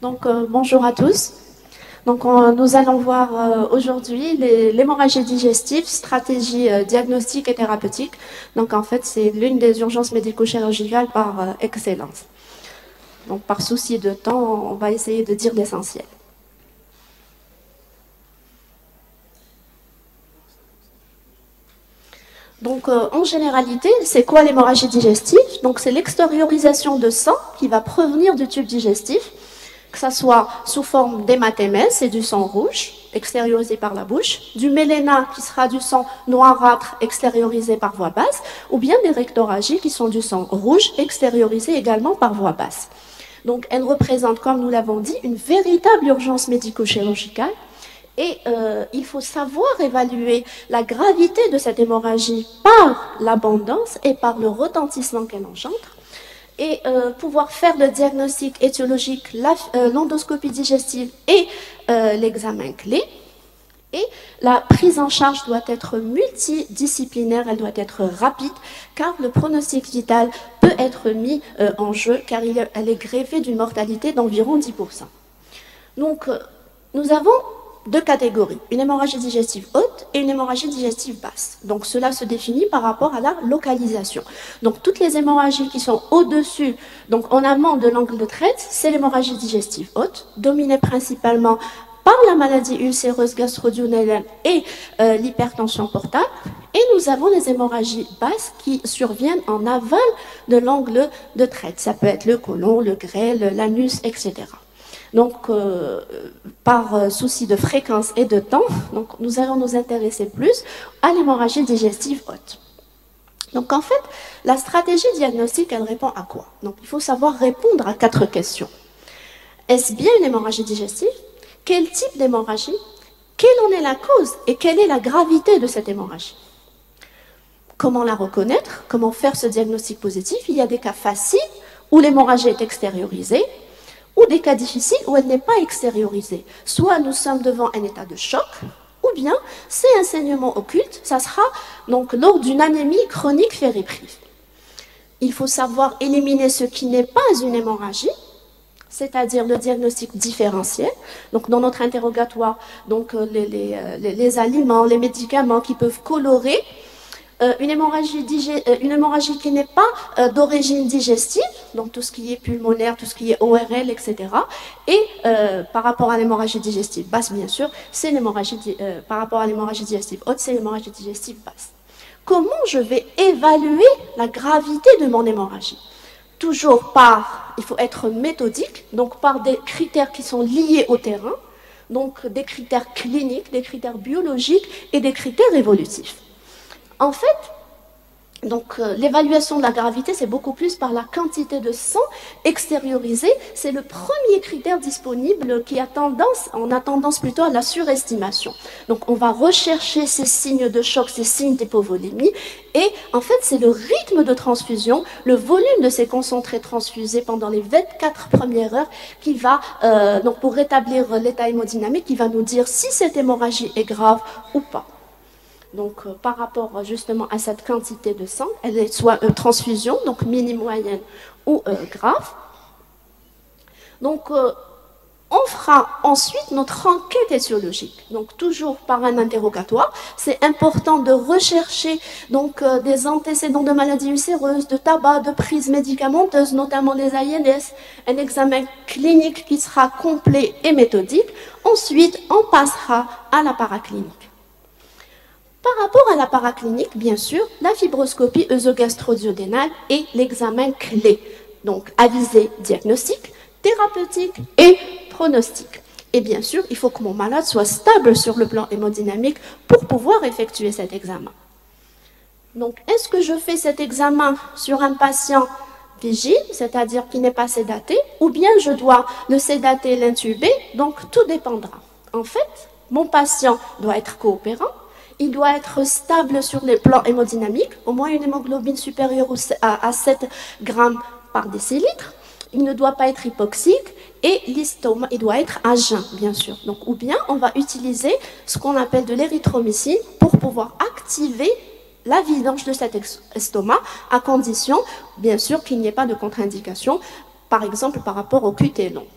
Bonjour à tous. Nous allons voir aujourd'hui l'hémorragie digestive, stratégie diagnostique et thérapeutique. Donc, en fait, c'est l'une des urgences médico-chirurgicales par excellence. Donc, par souci de temps, on va essayer de dire l'essentiel. En généralité, c'est quoi l'hémorragie digestive? Donc, c'est l'extériorisation de sang qui va provenir du tube digestif, que ce soit sous forme d'hématémèse, c'est du sang rouge, extériorisé par la bouche, du méléna, qui sera du sang noirâtre, extériorisé par voie basse, ou bien des rectorragies, qui sont du sang rouge, extériorisé également par voie basse. Donc, elle représente, comme nous l'avons dit, une véritable urgence médico-chirurgicale. Et il faut savoir évaluer la gravité de cette hémorragie par l'abondance et par le retentissement qu'elle engendre. Et pouvoir faire le diagnostic étiologique, l'endoscopie digestive et l'examen clé. Et la prise en charge doit être multidisciplinaire, elle doit être rapide, car le pronostic vital peut être mis en jeu, car elle est greffée d'une mortalité d'environ 10%. Donc, nous avons deux catégories, une hémorragie digestive haute et une hémorragie digestive basse. Donc cela se définit par rapport à la localisation. Donc toutes les hémorragies qui sont au-dessus, donc en amont de l'angle de traite, c'est l'hémorragie digestive haute, dominée principalement par la maladie ulcéreuse gastro-duodénale et l'hypertension portable. Et nous avons les hémorragies basses qui surviennent en aval de l'angle de traite. Ça peut être le côlon, le grêle, l'anus, etc. Donc, par souci de fréquence et de temps, donc, nous allons nous intéresser plus à l'hémorragie digestive haute. Donc, en fait, la stratégie diagnostique, elle répond à quoi? Donc, il faut savoir répondre à 4 questions. Est-ce bien une hémorragie digestive? Quel type d'hémorragie? Quelle en est la cause et quelle est la gravité de cette hémorragie? Comment la reconnaître? Comment faire ce diagnostic positif? Il y a des cas faciles où l'hémorragie est extériorisée, ou des cas difficiles où elle n'est pas extériorisée. Soit nous sommes devant un état de choc, ou bien c'est un saignement occulte, ça sera donc lors d'une anémie chronique fériprive. Il faut savoir éliminer ce qui n'est pas une hémorragie, c'est-à-dire le diagnostic différentiel. Donc dans notre interrogatoire, donc, les aliments, les médicaments qui peuvent colorer une hémorragie qui n'est pas d'origine digestive, donc tout ce qui est pulmonaire, tout ce qui est ORL, etc. Et par rapport à l'hémorragie digestive basse, bien sûr, c'est l'hémorragie par rapport à l'hémorragie digestive haute, c'est l'hémorragie digestive basse. Comment je vais évaluer la gravité de mon hémorragie? Toujours il faut être méthodique, donc par des critères qui sont liés au terrain, donc des critères cliniques, des critères biologiques et des critères évolutifs. En fait, l'évaluation de la gravité, c'est beaucoup plus par la quantité de sang extériorisé. C'est le premier critère disponible on a tendance plutôt à la surestimation. Donc, on va rechercher ces signes de choc, ces signes d'hypovolémie. Et en fait, c'est le rythme de transfusion, le volume de ces concentrés transfusés pendant les 24 premières heures qui va, pour rétablir l'état hémodynamique, qui va nous dire si cette hémorragie est grave ou pas. Donc, par rapport justement à cette quantité de sang, elle est soit transfusion, donc minime, moyenne ou grave. Donc, on fera ensuite notre enquête étiologique. Donc, toujours par un interrogatoire. C'est important de rechercher donc, des antécédents de maladies ulcéreuses, de tabac, de prises médicamenteuses, notamment les INS, un examen clinique qui sera complet et méthodique. Ensuite, on passera à la paraclinique. Par rapport à la paraclinique, bien sûr, la fibroscopie œsogastro-duodénale est l'examen clé. Donc, à visée diagnostique, thérapeutique et pronostic. Et bien sûr, il faut que mon malade soit stable sur le plan hémodynamique pour pouvoir effectuer cet examen. Donc, est-ce que je fais cet examen sur un patient vigile, c'est-à-dire qui n'est pas sédaté, ou bien je dois le sédater et l'intuber? Donc, tout dépendra. En fait, mon patient doit être coopérant. Il doit être stable sur les plans hémodynamiques, au moins une hémoglobine supérieure à 7 grammes par décilitre. Il ne doit pas être hypoxique et l'istoma, il doit être à jeun, bien sûr. Donc, ou bien on va utiliser ce qu'on appelle de l'érythromycine pour pouvoir activer la vidange de cet estomac, à condition, bien sûr, qu'il n'y ait pas de contre-indication, par exemple par rapport au QT long.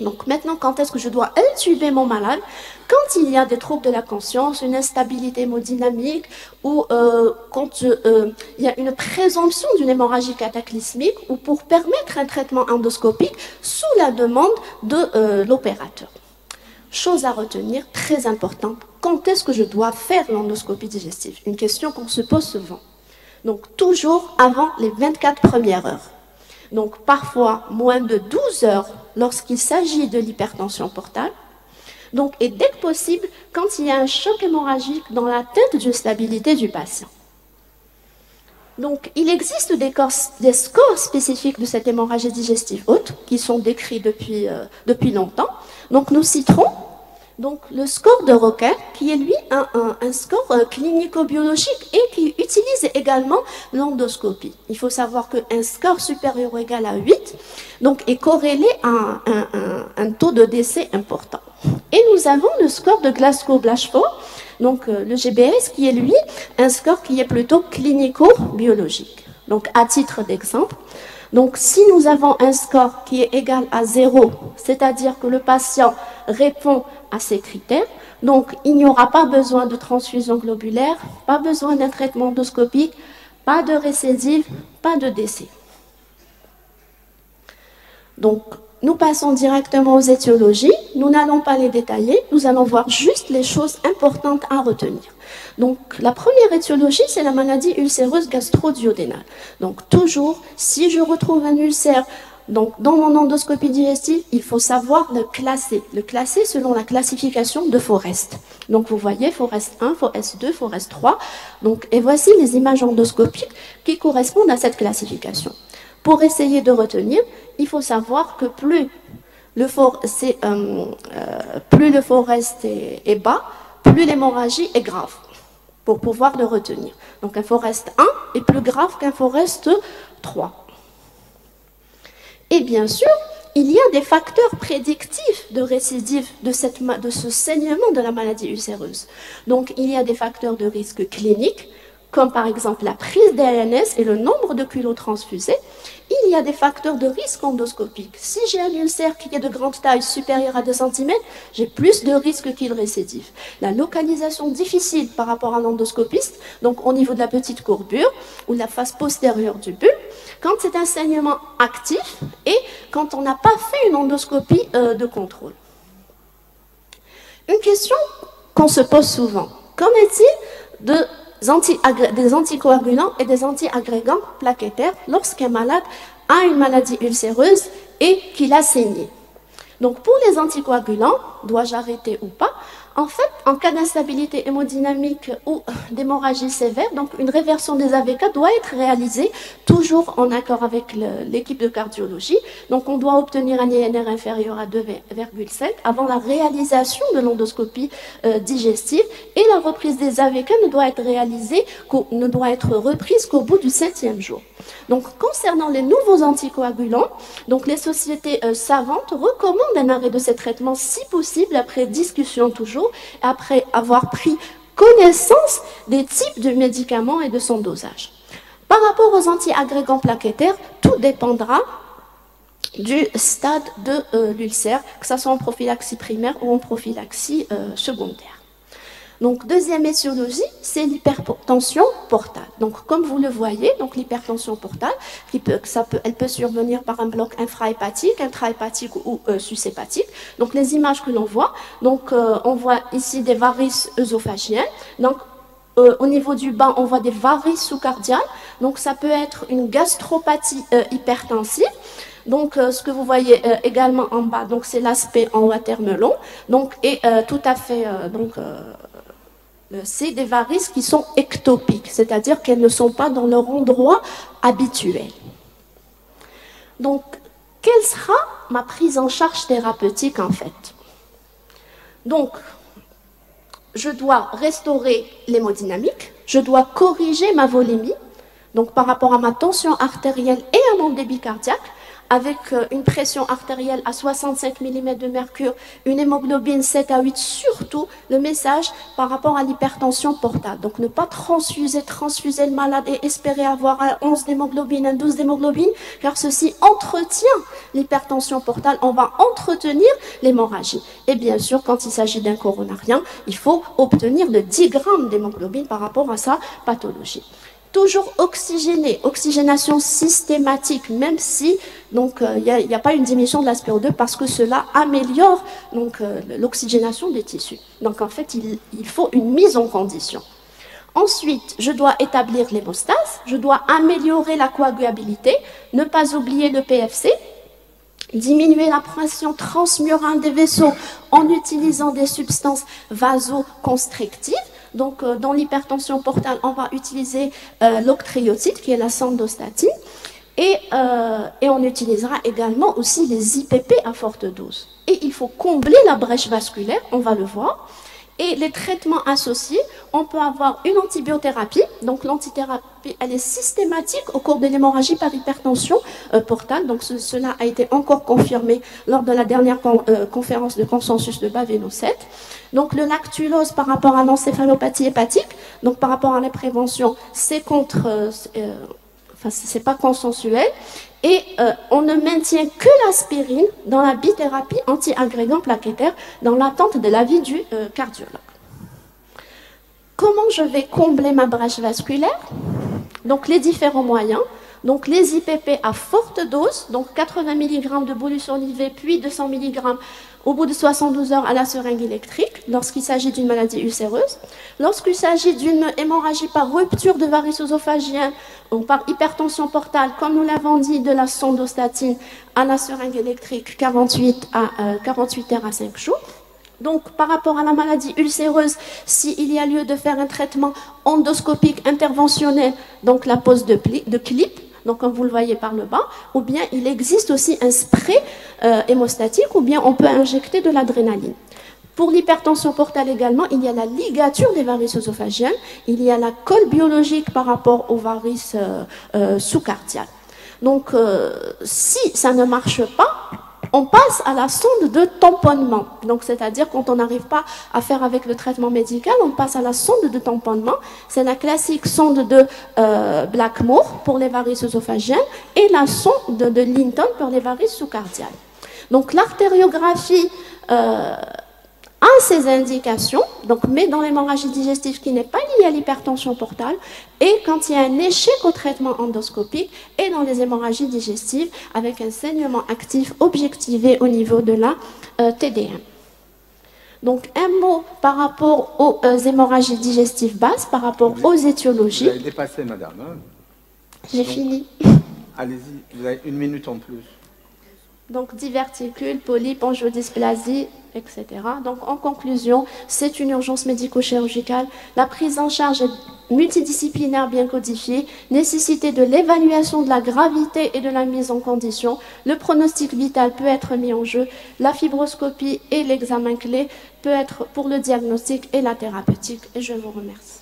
Donc maintenant, quand est-ce que je dois intuber mon malade? Quand il y a des troubles de la conscience, une instabilité hémodynamique ou quand il y a une présomption d'une hémorragie cataclysmique ou pour permettre un traitement endoscopique sous la demande de l'opérateur. Chose à retenir, très importante, quand est-ce que je dois faire l'endoscopie digestive? Une question qu'on se pose souvent. Donc toujours avant les 24 premières heures. Donc parfois moins de 12 heures lorsqu'il s'agit de l'hypertension portale. Donc, et dès que possible, quand il y a un choc hémorragique dans l'atteinte d'une stabilité du patient. Donc, il existe des scores spécifiques de cette hémorragie digestive haute qui sont décrits depuis longtemps. Donc, nous citerons donc, le score de Rocker, qui est lui un score clinico-biologique et qui utilise également l'endoscopie. Il faut savoir qu'un score supérieur ou égal à 8 donc, est corrélé à un taux de décès important. Et nous avons le score de Glasgow-Blashford, donc le GBS, qui est lui un score qui est plutôt clinico-biologique. Donc, à titre d'exemple, donc, si nous avons un score qui est égal à 0, c'est-à-dire que le patient répond à ces critères, donc il n'y aura pas besoin de transfusion globulaire, pas besoin d'un traitement endoscopique, pas de récidive, pas de décès. Donc, nous passons directement aux étiologies. Nous n'allons pas les détailler, nous allons voir juste les choses importantes à retenir. Donc, la première étiologie, c'est la maladie ulcéreuse gastro-duodénale. Donc, toujours, si je retrouve un ulcère donc, dans mon endoscopie digestive, il faut savoir le classer selon la classification de Forrest. Donc, vous voyez, Forrest 1, Forrest 2, Forrest 3. Donc, et voici les images endoscopiques qui correspondent à cette classification. Pour essayer de retenir, il faut savoir que plus le Forrest est bas, plus l'hémorragie est grave, pour pouvoir le retenir. Donc un Forrest 1 est plus grave qu'un Forrest 3. Et bien sûr, il y a des facteurs prédictifs de récidive de ce saignement de la maladie ulcéreuse. Donc il y a des facteurs de risque cliniques, comme par exemple la prise d'ALNS et le nombre de culots transfusés. Il y a des facteurs de risque endoscopique. Si j'ai un ulcère qui est de grande taille supérieure à 2 cm, j'ai plus de risque qu'il récidive. La localisation difficile par rapport à l'endoscopiste, donc au niveau de la petite courbure ou de la face postérieure du bulbe, quand c'est un saignement actif et quand on n'a pas fait une endoscopie de contrôle. Une question qu'on se pose souvent, qu'en est-il des anticoagulants et des antiagrégants plaquettaires lorsqu'un malade a une maladie ulcéreuse et qu'il a saigné. Donc pour les anticoagulants, dois-je arrêter ou pas? En fait, en cas d'instabilité hémodynamique ou d'hémorragie sévère, donc une réversion des AVK doit être réalisée toujours en accord avec l'équipe de cardiologie. Donc on doit obtenir un INR inférieur à 2,7 avant la réalisation de l'endoscopie digestive et la reprise des AVK ne doit être reprise qu'au bout du 7e jour. Donc concernant les nouveaux anticoagulants, donc les sociétés savantes recommandent un arrêt de ces traitements si possible après discussion toujours, après avoir pris connaissance des types de médicaments et de son dosage. Par rapport aux antiagrégants plaquettaires, tout dépendra du stade de l'ulcère, que ce soit en prophylaxie primaire ou en prophylaxie secondaire. Donc, deuxième étiologie, c'est l'hypertension portale. Donc, comme vous le voyez, donc l'hypertension portale, elle peut survenir par un bloc infrahépatique, intrahépatique ou sushépatique. Donc, les images que l'on voit, donc on voit ici des varices œsophagiennes. Donc, au niveau du bas, on voit des varices sous-cardiales. Donc, ça peut être une gastropathie hypertensive. Donc, ce que vous voyez également en bas, donc c'est l'aspect en haut à terme long. Donc, et tout à fait, c'est des varices qui sont ectopiques, c'est-à-dire qu'elles ne sont pas dans leur endroit habituel. Donc, quelle sera ma prise en charge thérapeutique en fait? Donc, je dois restaurer l'hémodynamique, je dois corriger ma volémie, donc par rapport à ma tension artérielle et à mon débit cardiaque, avec une pression artérielle à 65 mm de mercure, une hémoglobine 7 à 8, surtout le message par rapport à l'hypertension portale. Donc ne pas transfuser le malade et espérer avoir un 11 d'hémoglobine, un 12 d'hémoglobine, car ceci entretient l'hypertension portale, on va entretenir l'hémorragie. Et bien sûr, quand il s'agit d'un coronarien, il faut obtenir de 10 grammes d'hémoglobine par rapport à sa pathologie. Toujours oxygéné, oxygénation systématique, même si donc il n'y a pas une diminution de la SpO2 parce que cela améliore l'oxygénation des tissus. Donc en fait, il faut une mise en condition. Ensuite, je dois établir l'hémostase, je dois améliorer la coagulabilité, ne pas oublier le PFC, diminuer la pression transmurale des vaisseaux en utilisant des substances vasoconstrictives. Donc, dans l'hypertension portale, on va utiliser l'octréotide, qui est la sandostatine, et on utilisera également aussi les IPP à forte dose. Et il faut combler la brèche vasculaire, on va le voir. Et les traitements associés, on peut avoir une antibiothérapie. Donc l'antithérapie, elle est systématique au cours de l'hémorragie par hypertension portale. Donc cela a été encore confirmé lors de la dernière conférence de consensus de Baveno 7. Donc le lactulose par rapport à l'encéphalopathie hépatique, donc par rapport à la prévention, c'est c'est pas consensuel. Et on ne maintient que l'aspirine dans la bithérapie anti-agrégant plaquettaire dans l'attente de l'avis du cardiologue. Comment je vais combler ma brèche vasculaire? Donc les différents moyens. Donc les IPP à forte dose, donc 80 mg de bolus olivé, puis 200 mg au bout de 72 heures à la seringue électrique, lorsqu'il s'agit d'une maladie ulcéreuse. Lorsqu'il s'agit d'une hémorragie par rupture de varices œsophagiennes ou par hypertension portale, comme nous l'avons dit, de la sandostatine à la seringue électrique, 48 heures à 5 jours. Donc, par rapport à la maladie ulcéreuse, s'il y a lieu de faire un traitement endoscopique interventionnel, donc la pose de clip, donc comme vous le voyez par le bas, ou bien il existe aussi un spray hémostatique, ou bien on peut injecter de l'adrénaline. Pour l'hypertension portale également, il y a la ligature des varices œsophagiennes, il y a la colle biologique par rapport aux varices sous-cardiales. Donc, si ça ne marche pas, on passe à la sonde de tamponnement. Donc, c'est-à-dire quand on n'arrive pas à faire avec le traitement médical, on passe à la sonde de tamponnement. C'est la classique sonde de Blackmore pour les varices œsophagiennes et la sonde de Linton pour les varices sous-cardiales. Donc, l'artériographie a ces indications, donc, mais dans l'hémorragie digestive qui n'est pas liée à l'hypertension portale, et quand il y a un échec au traitement endoscopique, et dans les hémorragies digestives, avec un saignement actif objectivé au niveau de la TDM. Donc, un mot par rapport aux hémorragies digestives basses, par rapport aux étiologies. Vous avez dépassé, madame. Hein? J'ai fini. Allez-y, vous avez 1 minute en plus. Donc, diverticules, polypes, angiodysplasie, etc. Donc, en conclusion, c'est une urgence médico-chirurgicale. La prise en charge est multidisciplinaire bien codifiée, nécessité de l'évaluation de la gravité et de la mise en condition. Le pronostic vital peut être mis en jeu. La fibroscopie et l'examen clé peut être pour le diagnostic et la thérapeutique. Et je vous remercie.